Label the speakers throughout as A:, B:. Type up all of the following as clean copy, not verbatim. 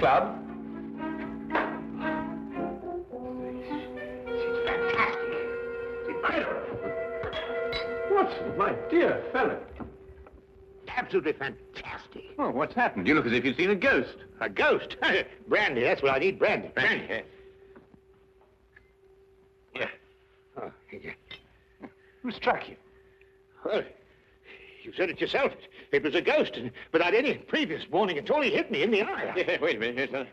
A: club?
B: It's fantastic. It's incredible.
A: Watson, my dear fellow.
B: Absolutely fantastic.
A: Oh, what's happened? You look as if you'd seen a ghost.
B: A ghost? Brandy, that's what I need, brandy. Brandy. Yeah. Oh, yeah.
A: Who struck you?
B: Well, you said it yourself. It was a ghost, and without any previous warning at all, he hit me in the eye.
A: Yeah, wait a minute, yes,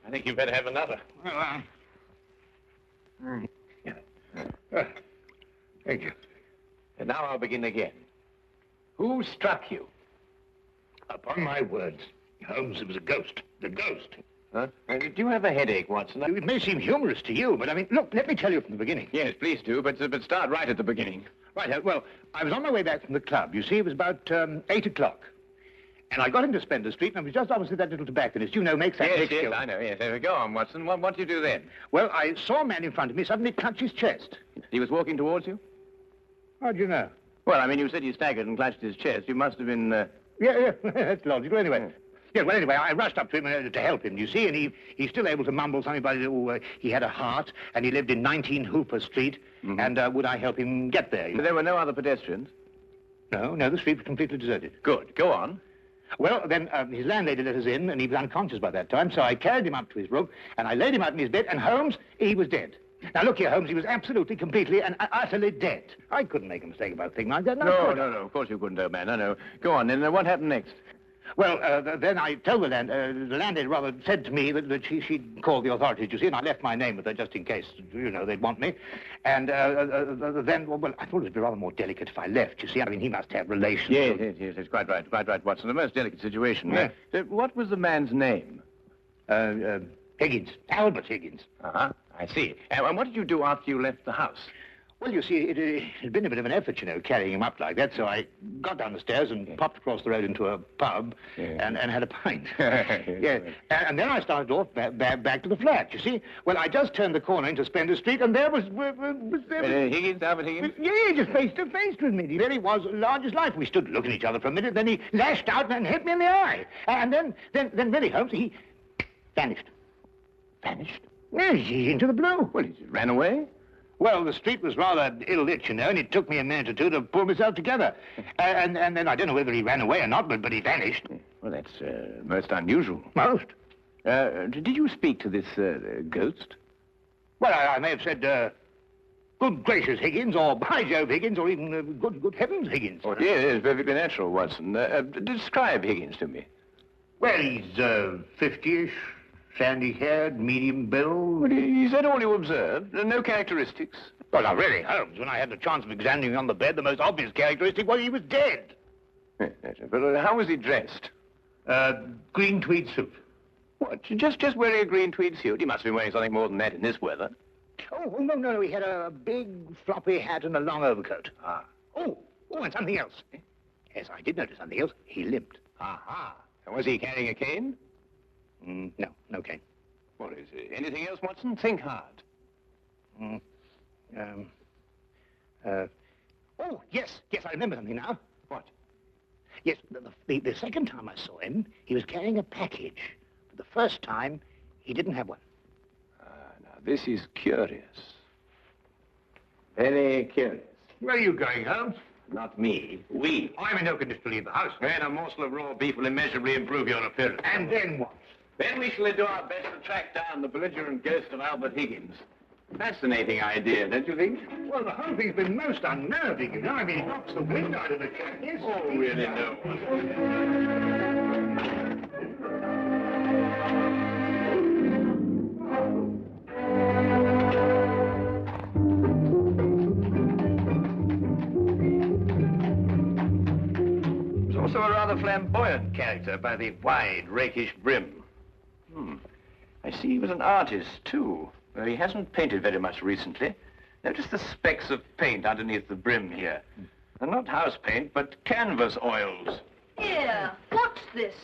A: I think you'd better have another.
B: Well, thank you.
A: And now I'll begin again. Who struck you?
B: Upon my words, Holmes, it was a ghost. The ghost.
A: Huh? Do you have a headache, Watson?
B: It may seem humorous to you, but I mean, look, let me tell you from the beginning.
A: Yes, please do, but start right at the beginning.
B: Right, well, I was on my way back from the club. You see, it was about 8 o'clock. And I got into Spender Street, and I was just opposite that little tobacconist, you know, makes that
A: Yes,
B: big show.
A: I know, yes. There we go on, Watson. What did you do then?
B: Well, I saw a man in front of me suddenly clutch his chest.
A: He was walking towards you?
B: How do you know?
A: Well, I mean, you said he staggered and clutched his chest. You must have been...
B: Yeah, that's logical. Anyway, yeah, well, anyway, I rushed up to him to help him, you see, and he's still able to mumble something about he had a heart, and he lived in 19 Hooper Street, and would I help him get there?
A: But there were no other pedestrians?
B: No, the street was completely deserted.
A: Good. Go on.
B: Well, then his landlady let us in, and he was unconscious by that time, so I carried him up to his room, and I laid him out in his bed, and Holmes, he was dead. Now, look here, Holmes, he was absolutely, completely, and utterly dead. I couldn't make a mistake about a thing like that.
A: No, of course you couldn't, old man. No. Go on, then what happened next?
B: Well, then I told the landlady rather said to me that she'd called the authorities, you see, and I left my name with her just in case, you know, they'd want me. And then, well, I thought it'd be rather more delicate if I left, you see. I mean, he must have relations.
A: Yes, it's quite right, Watson. The most delicate situation.
B: Yeah.
A: What was the man's name?
B: Higgins, Albert Higgins.
A: Uh-huh, I see. And what did you do after you left the house?
B: Well, you see, it had been a bit of an effort, you know, carrying him up like that, so I got down the stairs and popped across the road into a pub and had a pint. Yeah. And then I started off back to the flat, you see. Well, I just turned the corner into Spender Street, and there was
A: Higgins, Albert Higgins?
B: Yeah, just face to face with me. There he was, large as life. We stood looking at each other for a minute, then he lashed out and hit me in the eye. And then really, Holmes, he vanished.
A: Vanished?
B: Yes, he's into the blue.
A: Well, he ran away?
B: Well, the street was rather ill-lit, you know, and it took me a minute or two to pull myself together. And then I don't know whether he ran away or not, but he vanished.
A: Well, that's most unusual.
B: Most?
A: Did you speak to this ghost?
B: Well, I may have said, good gracious, Higgins, or by Jove, Higgins, or even good heavens, Higgins.
A: Oh, yes, perfectly natural, Watson. Describe Higgins to me.
B: Well, he's 50-ish. Sandy-haired, medium build.
A: Well, is that all you observed? No characteristics?
B: Well, now, really, Holmes, when I had the chance of examining him on the bed, the most obvious characteristic was he was dead.
A: Yes, but how was he dressed?
B: Green tweed suit.
A: What, just wearing a green tweed suit? He must have been wearing something more than that in this weather.
B: Oh, no, he had a big floppy hat and a long overcoat.
A: Ah.
B: Oh, and something else. Yes, I did notice something else. He limped.
A: Aha. And was he carrying a cane?
B: No cane.
A: What is it? Anything else, Watson? Think hard.
B: Oh, yes, I remember something now.
A: What?
B: Yes, the second time I saw him, he was carrying a package. But the first time, he didn't have one.
A: Now, this is curious. Very curious.
B: Where are you going, Holmes?
A: Not me. We.
B: I'm in no condition to leave the house.
A: And a morsel of raw beef will immeasurably improve your appearance.
B: And then what?
A: Then we shall do our best to track down the belligerent ghost of Albert Higgins. Fascinating idea, don't you think?
B: Well, the whole thing's been most unnerving, you know. I mean, it knocks the wind out of the chap. Yes.
A: Oh, really, no. He was also a rather flamboyant character by the wide, rakish brim. I see he was an artist, too. He hasn't painted very much recently. Notice the specks of paint underneath the brim here. They're not house paint, but canvas oils.
C: Here, what's this?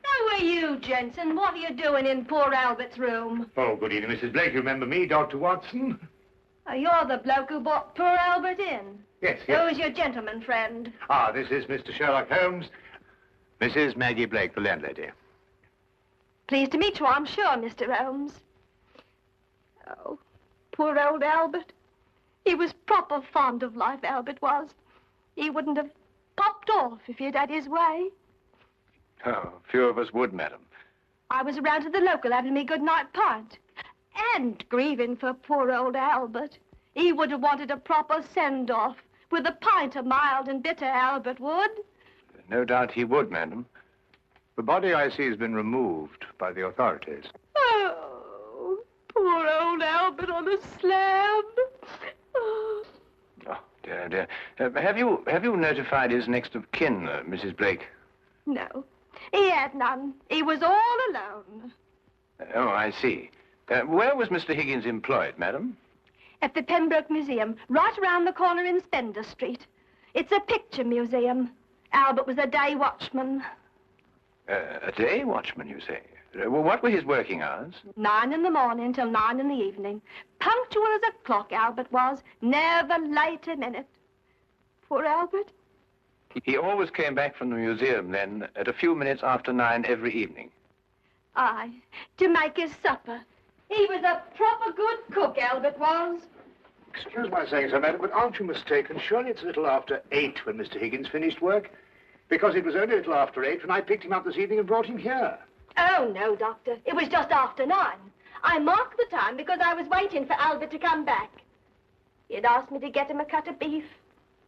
C: How are you, Jensen? What are you doing in poor Albert's room?
B: Oh, good evening, Mrs. Blake. You remember me, Dr. Watson?
C: You're the bloke who brought poor Albert in.
B: Yes.
C: Who's your gentleman friend?
B: This is Mr. Sherlock Holmes. Mrs. Maggie Blake, the landlady.
C: Pleased to meet you, I'm sure, Mr. Holmes. Oh, poor old Albert. He was proper fond of life, Albert was. He wouldn't have popped off if he'd had his way.
A: Oh, few of us would, madam.
C: I was around to the local having me good-night pint. And grieving for poor old Albert. He would have wanted a proper send-off. With a pint of mild and bitter, Albert would.
A: No doubt he would, madam.
B: The body, I see, has been removed by the authorities.
C: Oh, poor old Albert on a slab. Oh.
A: Oh, dear, dear. Have you notified his next of kin, Mrs. Blake?
C: No, he had none. He was all alone.
A: Oh, I see. Where was Mr. Higgins employed, madam?
C: At the Pembroke Museum, right around the corner in Spender Street. It's a picture museum. Albert was a day watchman.
A: A day watchman, you say? Well, what were his working hours?
C: 9 in the morning till 9 in the evening. Punctual as a clock, Albert was. Never late a minute. Poor Albert.
A: He always came back from the museum, then, at a few minutes after 9 every evening.
C: Aye, to make his supper. He was a proper good cook, Albert was.
B: Excuse my saying so, madam, but aren't you mistaken? Surely it's a little after 8 when Mr. Higgins finished work? Because it was only a little after 8 when I picked him up this evening and brought him here.
C: Oh, no, Doctor. It was just after 9. I marked the time because I was waiting for Albert to come back. He'd asked me to get him a cut of beef.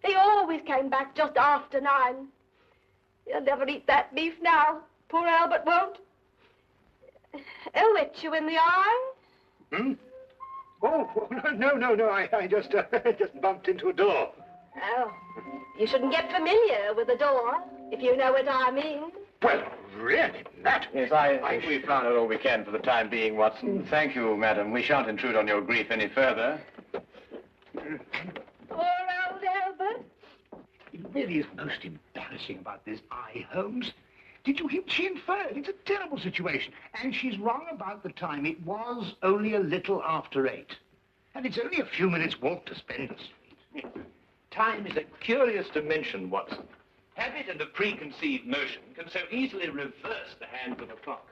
C: He always came back just after 9. He'll never eat that beef now. Poor Albert won't. He'll hit you in the eye.
B: Hmm? Oh, no. I just bumped into a door.
C: Oh, you shouldn't get familiar with the door, if you know what I mean.
B: Well, really, that...
A: Yes, I think we've found out all we can for the time being, Watson. Thank you, madam. We shan't intrude on your grief any further.
C: Poor old Albert.
B: It really is most embarrassing about this eye, Holmes. Did you hear? She inferred. It's a terrible situation. And she's wrong about the time. It was only a little after 8. And it's only a few minutes' walk to Spender Street.
A: Time is a curious dimension, Watson. Habit and a preconceived notion can so easily reverse the hands of a clock.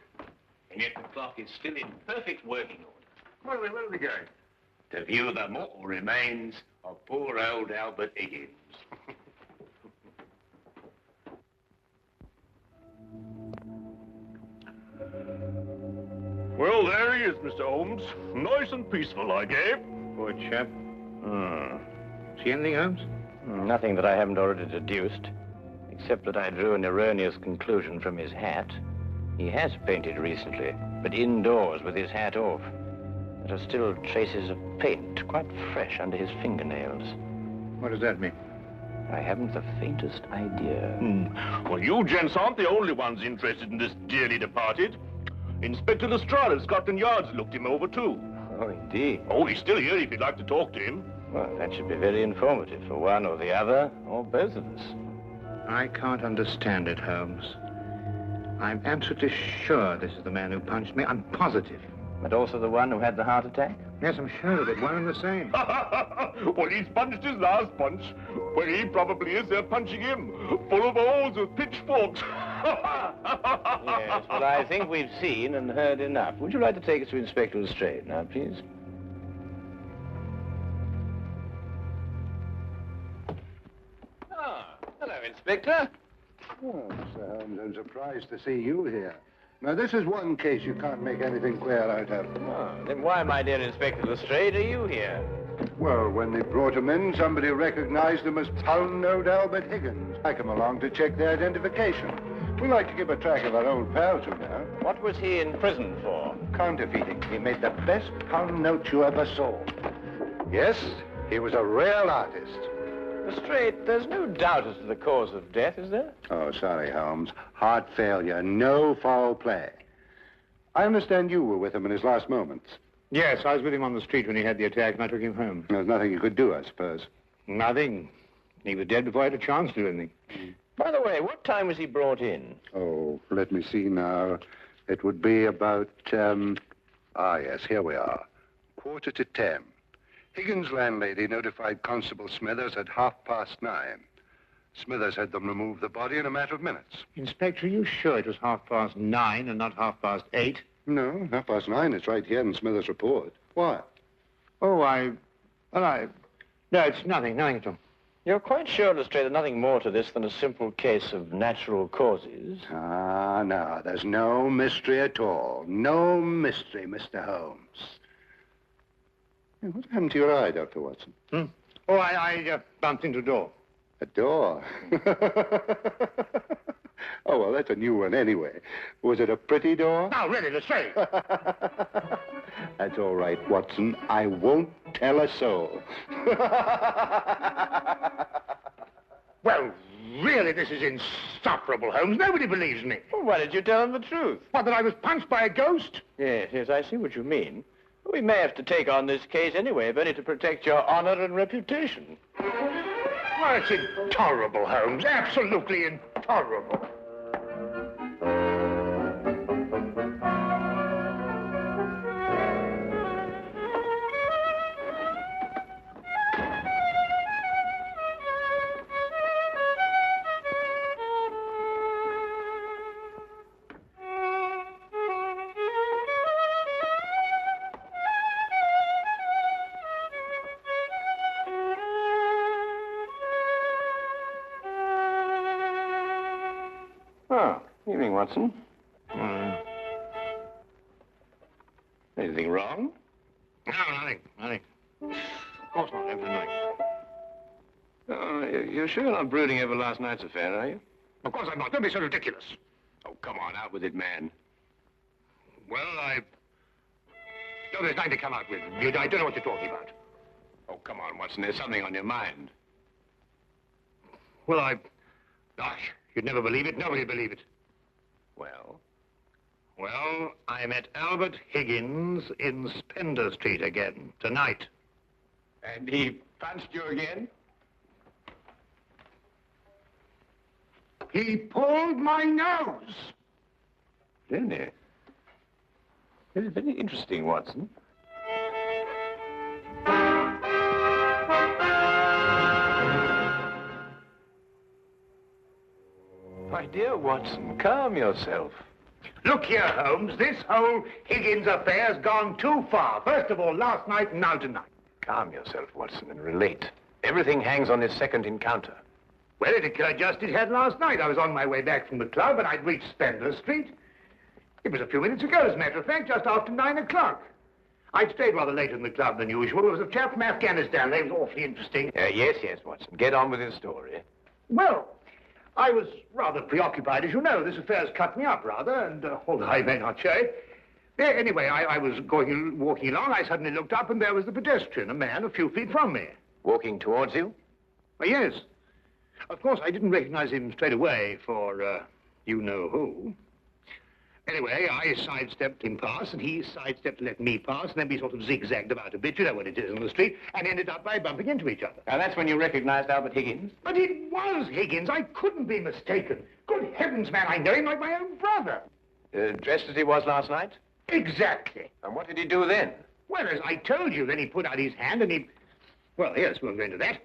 A: And yet the clock is still in perfect working order.
B: Where are we going?
A: To view the mortal remains of poor old Albert Higgins.
D: Well, there he is, Mr. Holmes. Nice and peaceful, I gave.
B: Poor chap. See anything, Holmes?
A: Nothing that I haven't already deduced, except that I drew an erroneous conclusion from his hat. He has painted recently, but indoors with his hat off. There are still traces of paint, quite fresh under his fingernails.
B: What does that mean?
A: I haven't the faintest idea.
D: Well, you gents aren't the only ones interested in this dearly departed. Inspector Lestrade of Scotland Yard's looked him over, too.
A: Oh, indeed.
D: Oh, he's still here if you'd like to talk to him.
A: Well, that should be very informative for one or the other, or both of us.
B: I can't understand it, Holmes. I'm absolutely sure this is the man who punched me. I'm positive.
A: But also the one who had the heart attack?
B: Yes, I'm sure of it. One and the same.
D: Well, he's punched his last punch. Well, he probably is there punching him, full of holes with pitchforks.
A: Yes, well, I think we've seen and heard enough. Would you like to take us to Inspector Lestrade now, please? Ah, hello, Inspector.
E: Oh, Mr. Holmes, I'm surprised to see you here. Now, this is one case you can't make anything clear out of.
A: Oh, then why, my dear Inspector Lestrade, are you here?
E: Well, when they brought him in, somebody recognized him as Pound-Note Albert Higgins. I come along to check their identification. We like to keep a track of our old pals, you know.
A: What was he in prison for?
E: Counterfeiting. He made the best pound note you ever saw. Yes, he was a real artist.
A: Lestrade, there's no doubt as to the cause of death, is there?
E: Oh, sorry, Holmes. Heart failure, no foul play. I understand you were with him in his last moments.
B: Yes, I was with him on the street when he had the attack, and I took him home.
E: There's nothing you could do, I suppose.
B: Nothing. He was dead before I had a chance to do anything.
A: By the way, what time was he brought in?
E: Oh, let me see now. It would be about, yes, here we are. 9:45. Higgins' landlady notified Constable Smithers at 9:30. Smithers had them remove the body in a matter of minutes.
B: Inspector, are you sure it was 9:30 and not 8:30?
E: No, 9:30. It's right here in Smithers' report. Why?
B: Oh, No, it's nothing at all.
A: You're quite sure, Lestrade, there's nothing more to this than a simple case of natural causes?
E: Ah, no, there's no mystery at all. No mystery, Mr. Holmes. Hey, what happened to your eye, Dr. Watson?
B: Oh, I bumped into a door.
E: A door? Oh, well, that's a new one anyway. Was it a pretty door?
B: No, really, Lestrade.
E: That's all right, Watson. I won't tell a soul.
B: Well, really, this is insufferable, Holmes. Nobody believes me.
A: Well, why did you tell them the truth?
B: What, that I was punched by a ghost?
A: Yes, I see what you mean. We may have to take on this case anyway, if only to protect your honor and reputation.
B: Well, it's intolerable, Holmes. Absolutely intolerable.
A: Oh, evening, Watson. Anything wrong?
B: No, nothing. Of course not, everything.
A: Oh, you're sure you're not brooding over last night's affair, are you?
B: Of course I'm not. Don't be so ridiculous.
A: Oh, come on, out with it, man.
B: Well, No, there's nothing to come out with. I don't know what you're talking about.
A: Oh, come on, Watson, there's something on your mind.
B: Well, Gosh, you'd never believe it. Nobody'd believe it.
A: Well?
B: Well, I met Albert Higgins in Spender Street again, tonight.
A: And he punched you again?
B: He pulled my nose.
A: Really? This is very interesting, Watson. My dear Watson, calm yourself.
B: Look here, Holmes. This whole Higgins affair's gone too far. First of all, last night and now tonight.
A: Calm yourself, Watson, and relate. Everything hangs on this second encounter.
B: Well, it occurred just as it had last night. I was on my way back from the club, and I'd reached Spender Street. It was a few minutes ago, as a matter of fact, just after 9 o'clock. I'd stayed rather later in the club than usual. There was a chap from Afghanistan. He was awfully interesting.
A: Yes, Watson. Get on with his story.
B: Well, I was rather preoccupied, as you know. This affair's cut me up, rather, and although I may not show it. Anyway, I was walking along. I suddenly looked up, and there was the pedestrian, a man a few feet from me.
A: Walking towards you?
B: Yes. Of course, I didn't recognize him straight away for, you-know-who. Anyway, I sidestepped him past, and he sidestepped to let me pass, and then we sort of zigzagged about a bit, you know what it is in the street, and ended up by bumping into each other.
A: And that's when you recognized Albert Higgins?
B: But it was Higgins. I couldn't be mistaken. Good heavens, man, I know him like my own brother.
A: Dressed as he was last night?
B: Exactly.
A: And what did he do then?
B: Well, as I told you, then he put out his hand, and he... Well, yes, we'll go into that.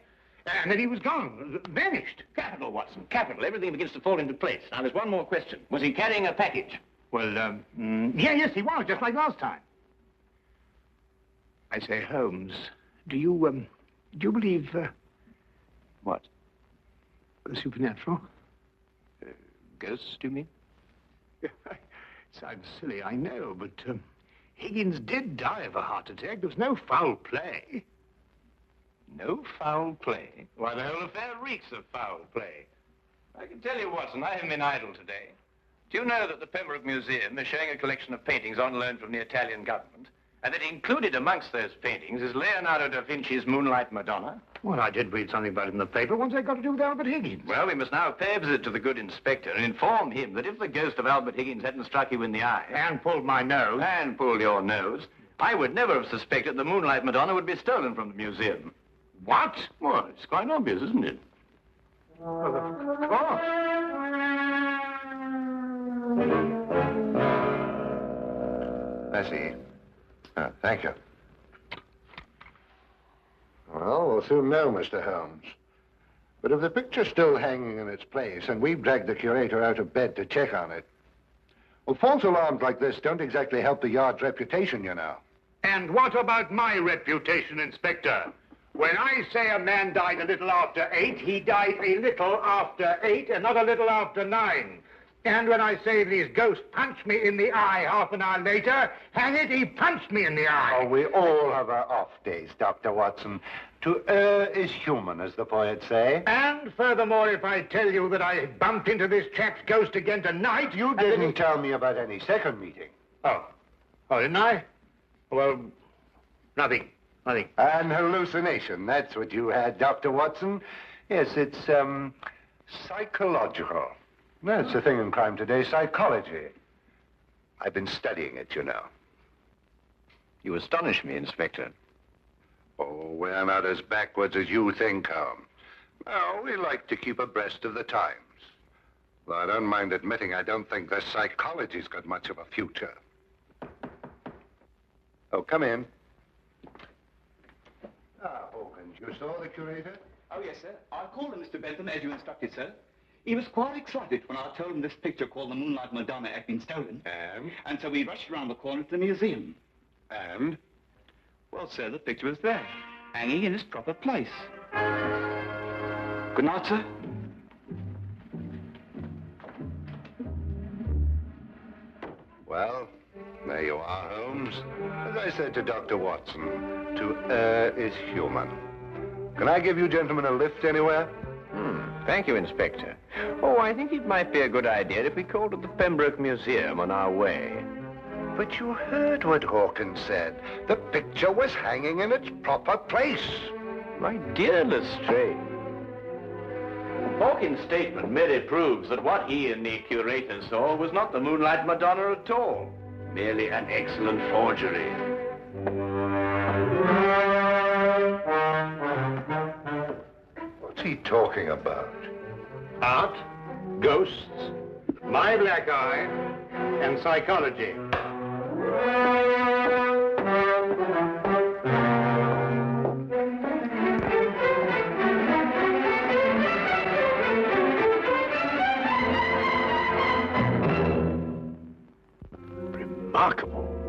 B: And then he was gone, vanished.
A: Capital, Watson, capital. Everything begins to fall into place. Now, there's one more question. Was he carrying a package?
B: Well, yes, he was, just like last time. I say, Holmes, do you believe,
A: What?
B: the supernatural?
A: Ghosts, do you mean?
B: It sounds silly, I know, but, Higgins did die of a heart attack. There was no foul play.
A: No foul play? Why, the whole affair reeks of foul play. I can tell you, Watson, I haven't been idle today. Do you know that the Pembroke Museum is showing a collection of paintings on loan from the Italian government, and that included amongst those paintings is Leonardo da Vinci's Moonlight Madonna?
B: Well, I did read something about it in the paper. What's that got to do with Albert Higgins?
A: Well, we must now pay a visit to the good inspector and inform him that if the ghost of Albert Higgins hadn't struck you in the eye...
B: And pulled my nose.
A: And pulled your nose, I would never have suspected the Moonlight Madonna would be stolen from the museum.
B: What?
A: Well, it's quite obvious, isn't it?
B: Well, of course.
E: I see. Thank you. Well, we'll soon know, Mr. Holmes. But if the picture's still hanging in its place and we've dragged the curator out of bed to check on it, well, false alarms like this don't exactly help the yard's reputation, you know.
B: And what about my reputation, Inspector? When I say a man died a little after 8, he died a little after 8 and not a little after 9. And when I say these ghosts punched me in the eye half an hour later, hang it, he punched me in the eye.
E: Oh, we all have our off days, Dr. Watson. To err is human, as the poets say.
B: And furthermore, if I tell you that I bumped into this chap's ghost again tonight,
E: You didn't tell me about any second meeting.
B: Oh, didn't I? Well, nothing.
E: An hallucination, that's what you had, Dr. Watson. Yes, it's, psychological. That's the thing in crime today, psychology. I've been studying it, you know.
A: You astonish me, Inspector.
E: Oh, we're not as backwards as you think, Holmes. No, we like to keep abreast of the times. Though I don't mind admitting I don't think the psychology's got much of a future. Oh, come in. Ah, Hawkins, you saw the curator?
F: Oh, yes, sir. I called him, Mr. Bentham, as you instructed, sir. He was quite excited when I told him this picture called the Moonlight Madonna had been stolen. And so we rushed around the corner to the museum.
E: And?
F: Well, sir, the picture was there, hanging in its proper place. Good night, sir.
E: Well, there you are, Holmes. As I said to Dr. Watson, to err is human. Can I give you gentlemen a lift anywhere?
A: Thank you, Inspector. Oh, I think it might be a good idea if we called at the Pembroke Museum on our way.
E: But you heard what Hawkins said. The picture was hanging in its proper place.
A: My dear Lestrade, Hawkins' statement merely proves that what he and the curator saw was not the Moonlight Madonna at all. Merely an excellent forgery.
E: What's he talking about?
B: Art, ghosts, my black eye, and psychology.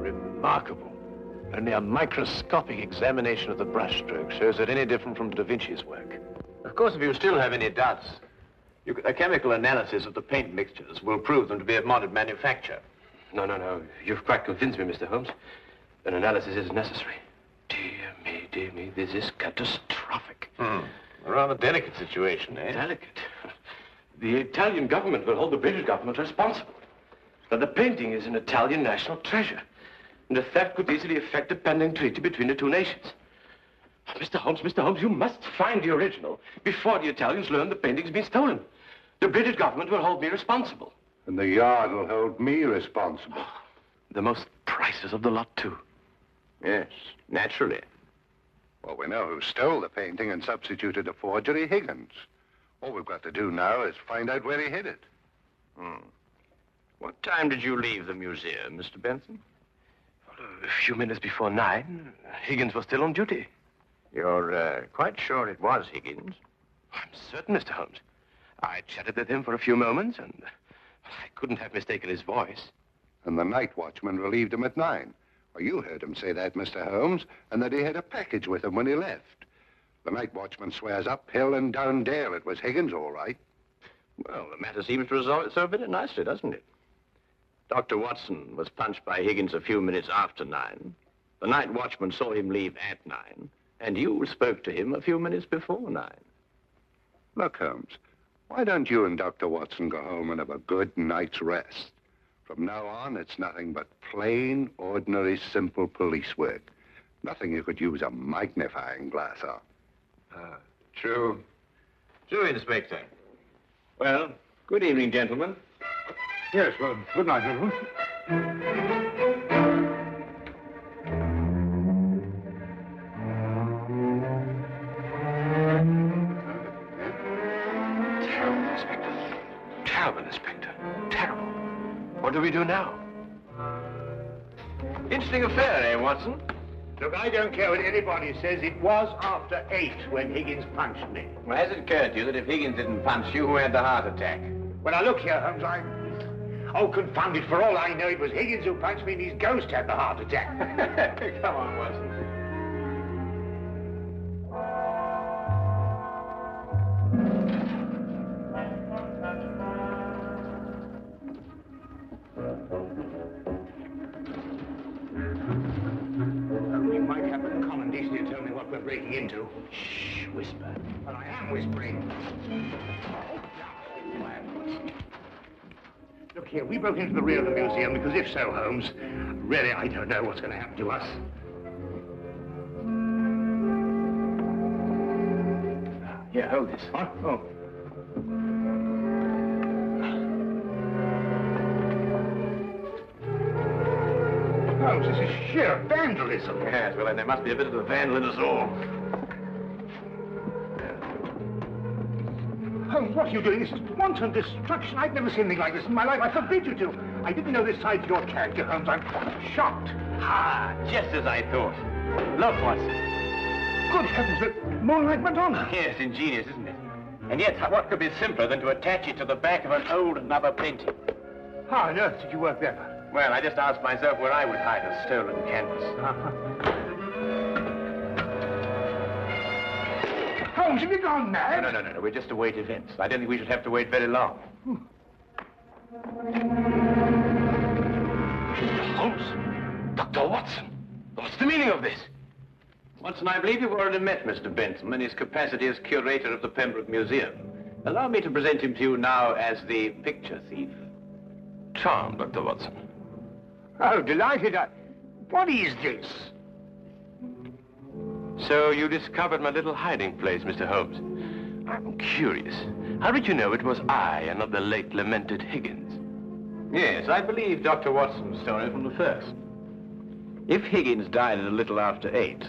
G: Remarkable. Only a microscopic examination of the brushstroke shows it any different from Da Vinci's work.
A: Of course, if you still have any doubts, a chemical analysis of the paint mixtures will prove them to be of modern manufacture.
G: No. You've quite convinced me, Mr. Holmes. An analysis is necessary. Dear me, this is catastrophic.
A: A rather delicate situation, eh?
G: Delicate? The Italian government will hold the British government responsible. But the painting is an Italian national treasure. And the theft could easily affect a pending treaty between the two nations. Mr. Holmes, you must find the original before the Italians learn the painting's been stolen. The British government will hold me responsible.
E: And the yard will hold me responsible.
G: The most priceless of the lot, too.
A: Yes, naturally.
E: Well, we know who stole the painting and substituted a forgery, Higgins. All we've got to do now is find out where he hid it.
A: What time did you leave the museum, Mr. Benson?
G: Well, a few minutes before 9. Higgins was still on duty.
A: You're quite sure it was Higgins?
G: I'm certain, Mr. Holmes. I chatted with him for a few moments, and I couldn't have mistaken his voice.
E: And the night watchman relieved him at 9. Well, you heard him say that, Mr. Holmes, and that he had a package with him when he left. The night watchman swears up hill and down dale it was Higgins, all right.
A: Well, the matter seems to resolve itself very nicely, doesn't it? Dr. Watson was punched by Higgins a few minutes after 9. The night watchman saw him leave at 9. And you spoke to him a few minutes before 9.
E: Look, Holmes, why don't you and Dr. Watson go home and have a good night's rest? From now on, it's nothing but plain, ordinary, simple police work. Nothing you could use a magnifying glass on.
A: True. True, Inspector. Well, good evening, gentlemen.
B: Yes, well, good night, gentlemen.
G: Terrible, Inspector. Terrible. What do we do now?
A: Interesting affair, eh, Watson?
B: Look, I don't care what anybody says. It was after 8 when Higgins punched me.
A: Well, has it occurred to you that if Higgins didn't punch you, who had the heart attack?
B: Well, now, look here, Holmes, Oh, confound it, for all I know, it was Higgins who punched me and his ghost had the heart attack.
A: Come on, Watson.
B: You might have the common decency to tell me what we're breaking into.
A: Shh, whisper.
B: Well, I am whispering. Look here, we broke into the rear of the museum because if so, Holmes, really, I don't know what's going to happen to us.
A: Here, hold this.
B: What? Oh. Holmes, this is sheer vandalism.
A: Yes, well, then there must be a bit of a vandal in us all.
B: Holmes, what are you doing? This is wanton destruction. I've never seen anything like this in my life. I forbid you to. I didn't know this side to your character, Holmes. I'm shocked.
A: Ah, just as I thought. Look, Watson.
B: Good heavens, the Moonlight Madonna.
A: Yes, ingenious, isn't it? And yet, what could be simpler than to attach it to the back of an old another painting?
B: How on earth did you work that out?
A: Well, I just asked myself where I would hide a stolen canvas.
B: Holmes, have you gone mad?
A: No. We're just to wait events. I don't think we should have to wait very long.
G: Holmes? Dr. Watson? What's the meaning of this?
A: Watson, I believe you've already met Mr. Bentham in his capacity as curator of the Pembroke Museum. Allow me to present him to you now as the picture thief.
G: Charmed, Dr. Watson.
B: Oh, delighted. What is this?
G: So you discovered my little hiding place, Mr. Holmes. I'm curious. How did you know it was I and not the late lamented Higgins?
A: Yes, I believe Dr. Watson's story from the first. If Higgins died at a little after 8,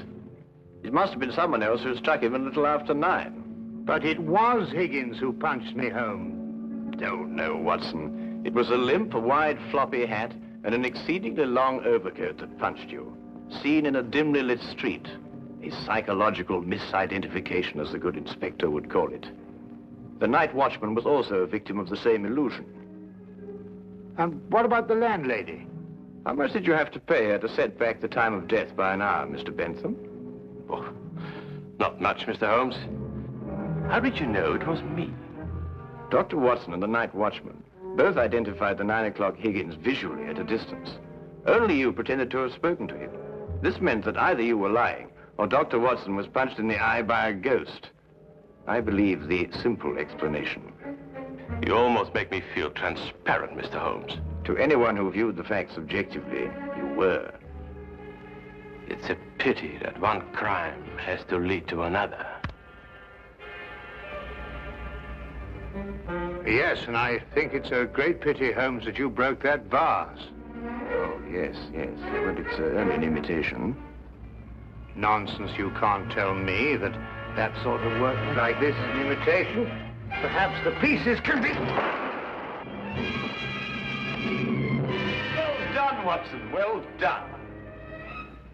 A: it must have been someone else who struck him a little after 9.
B: But it was Higgins who punched me home.
A: Oh, no, Watson. It was a limp, a wide, floppy hat, and an exceedingly long overcoat that punched you, seen in a dimly lit street. A psychological misidentification, as the good inspector would call it. The night watchman was also a victim of the same illusion.
B: And what about the landlady?
A: How much did you have to pay her to set back the time of death by an hour, Mr. Bentham?
G: Oh, not much, Mr. Holmes. How did you know it was me?
A: Dr. Watson and the night watchman both identified the 9 o'clock Higgins visually at a distance. Only you pretended to have spoken to him. This meant that either you were lying or Dr. Watson was punched in the eye by a ghost. I believe the simple explanation.
G: You almost make me feel transparent, Mr. Holmes.
A: To anyone who viewed the facts objectively, you were.
G: It's a pity that one crime has to lead to another.
B: Yes, and I think it's a great pity, Holmes, that you broke that vase.
A: Oh, yes. But it's only an imitation.
B: Nonsense, you can't tell me that sort of work like this is an imitation. Perhaps the pieces can be...
A: Well done, Watson, well done.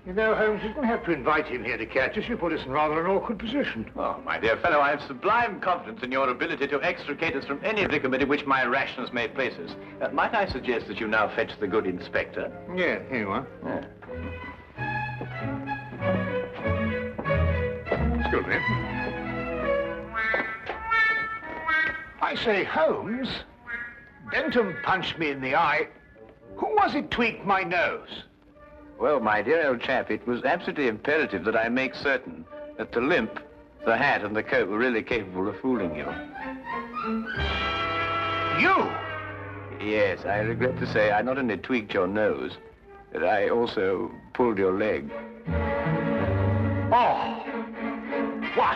B: You know, Holmes, you didn't have to invite him here to catch us. You put us in rather an awkward position.
A: Oh, my dear fellow, I have sublime confidence in your ability to extricate us from any predicament in which my rashness may place us. Might I suggest that you now fetch the good inspector?
B: Yeah, here you are.
A: Yeah.
B: Excuse me. I say, Holmes, Bentham punched me in the eye. Who was it tweaked my nose?
A: Well, my dear old chap, it was absolutely imperative that I make certain that the limp, the hat, and the coat were really capable of fooling you.
B: You?
A: Yes, I regret to say I not only tweaked your nose, but I also pulled your leg.
B: Oh! Why,